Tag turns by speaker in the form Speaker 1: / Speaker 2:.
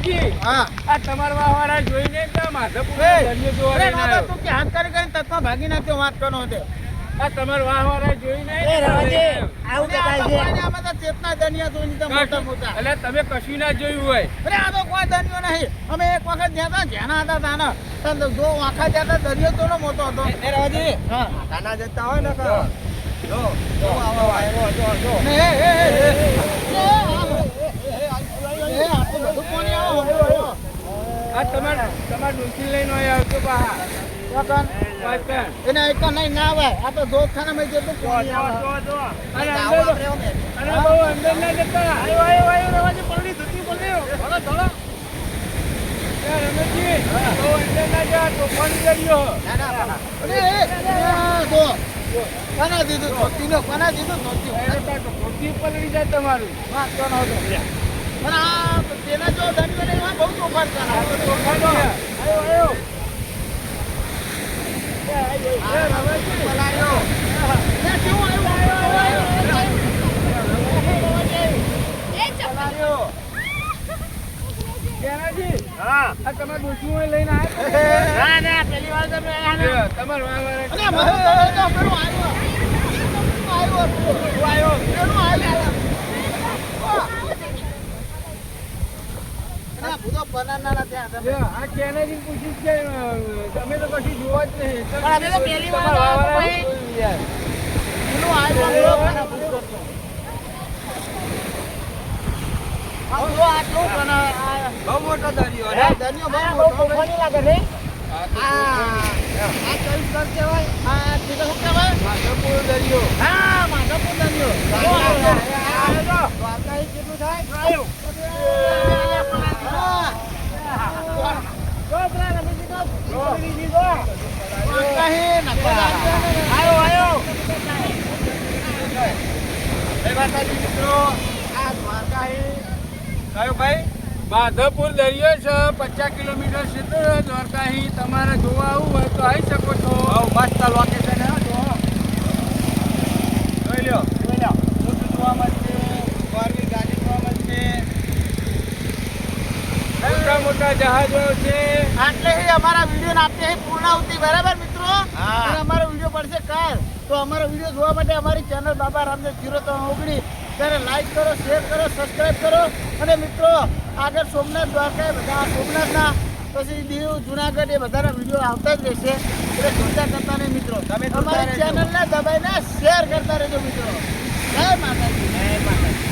Speaker 1: રમેશજી,
Speaker 2: હા
Speaker 1: આ તમારા વાવાળા જોઈને કે માધવપુર દરિયો જોવા લઈને આવ્યો.
Speaker 2: તું કે હાથ કરી કરીને તત્માં ભાગી નાખ્યો વાત કરનો હતો
Speaker 1: આ તમારા વાવાળા જોઈને
Speaker 3: એ રવાજી, આવું
Speaker 2: અરે આ તો
Speaker 3: કહેવાય છે.
Speaker 2: કોઈને આમાં તો ચેતના દનિયા જોઈને તો મોટા મોટા
Speaker 1: એટલે તમે કશું ના જોયું હોય.
Speaker 2: અરે આ તો કોઈ દરિયો નહીં અમે એક વખત ગયા હતા જેના હતા તાના તો જો આખા ગયા હતા દરિયો તો મોટો હતો
Speaker 3: એ રવાજી,
Speaker 2: હા
Speaker 3: કાના જતા હોય ને
Speaker 1: જો,
Speaker 3: જો આવો આવ્યો, જો
Speaker 2: ને એ આટલું બધું કોની આવો
Speaker 1: આ તમારા ડોસી લઈને અહીંયા આવતો બહાર.
Speaker 2: કોકન
Speaker 1: વાંચન.
Speaker 2: એને એક નહીં ના આવે આ તો દોખાનામાં જેટલું કોની આવે
Speaker 1: અને બહુ અંદર ના જતા.
Speaker 2: રવાજી પલડી ધૂતી પલડી ભલો ચલો
Speaker 1: એ રમેશજી, બહુ અંદર ના જા, તોફાની દરિયો.
Speaker 2: અરે જો કોના દીધું ધોતીનો કોના દીધું ધોતી
Speaker 1: એટલે તો ધોતી પલળી જાય તમારું.
Speaker 2: વાત કોનો હતો પણ આ પેલા જો દરિયો નહીં હોય બહુ તોફાન કરે
Speaker 1: આ તો તોફાની છે. એ રમેશજી,
Speaker 2: પલાયો એ કેવું આવ્યો
Speaker 1: કેનાજી,
Speaker 3: હા
Speaker 1: આ તમારા ડોસીઓને લઈને આવ્યા?
Speaker 3: ના ના પેલી વાર તમે આયા ને.
Speaker 1: લ્યો, તમારા વાવાળા.
Speaker 2: અરે મને તો પેલું આવ્યો પેલું આવ્યો અરે ભૂતો બનાના ત્યાં તમે
Speaker 1: લ્યો, આ કેનાજી પૂછ્યું કે તમે તો કશું જોવા જ નહીં.
Speaker 3: પણ અમે તો પહેલી વાર
Speaker 1: તમારા
Speaker 3: આવ્યા
Speaker 1: વાવાળા
Speaker 3: ભાઈ.
Speaker 1: જોયું યાર.
Speaker 2: પેલું આવ્યો મને પૂછતો આ જો આટલું પણ
Speaker 3: બહુ મોટો દરિયો
Speaker 2: આ દરિયો બહુ
Speaker 3: બહુ
Speaker 2: મોટો
Speaker 3: તોફાની લાગે છે.
Speaker 2: આ કયું સ્થળ કહેવાય આ કીધું શું કહેવાય
Speaker 1: માધવપુર દરિયો.
Speaker 2: હા માધવપુર દરિયો
Speaker 3: દ્વારકા ઈ કેટલું થાય? આવ્યું.
Speaker 2: હા
Speaker 3: જો પેલા રમેશજી તો પકડી દીધો. આવ્યો, આવ્યો.
Speaker 1: જય માતાજી મિત્રો. કયો ભાઈ? માધવપુર દરિયો છે, 50 કિલોમીટર સીધો દ્વારકાથી. તમારે જોવા આવવું હોય તો આવી શકો છો.
Speaker 3: મસ્ત લોકેશન હે જો.
Speaker 1: જોઈ લ્યો.
Speaker 3: જોઈ લો.
Speaker 1: ઊંટ જોવા મળશે, ફોરવ્હીલ ગાડી જોવા મળશે, મોટા મોટા જહાજો છે.
Speaker 2: આટલે ही हमारा वीडियो आपते ही पूर्णाहुति बराबर મિત્રો અને અમારો વિડિયો પડશે કાલ તો અમારો વિડિયો જોવા માટે અમારી ચેનલ બાબા રામદેવ 0319 ત્યારે લાઈક કરો શેર કરો સબસ્ક્રાઇબ કરો અને મિત્રો આગળ સોમનાથ દ્વારકા બધા સોમનાથના પછી દીવ જુનાગઢ એ બધાના વિડિયો આવતા જ રહેશે એટલે જોતા કરતા નહીં મિત્રો
Speaker 3: તમે જોતા
Speaker 2: અમારી
Speaker 3: રહેજો.
Speaker 2: ચેનલને દબાઈને શેર કરતા રહેજો મિત્રો જય માતાજી
Speaker 3: જય માતાજી.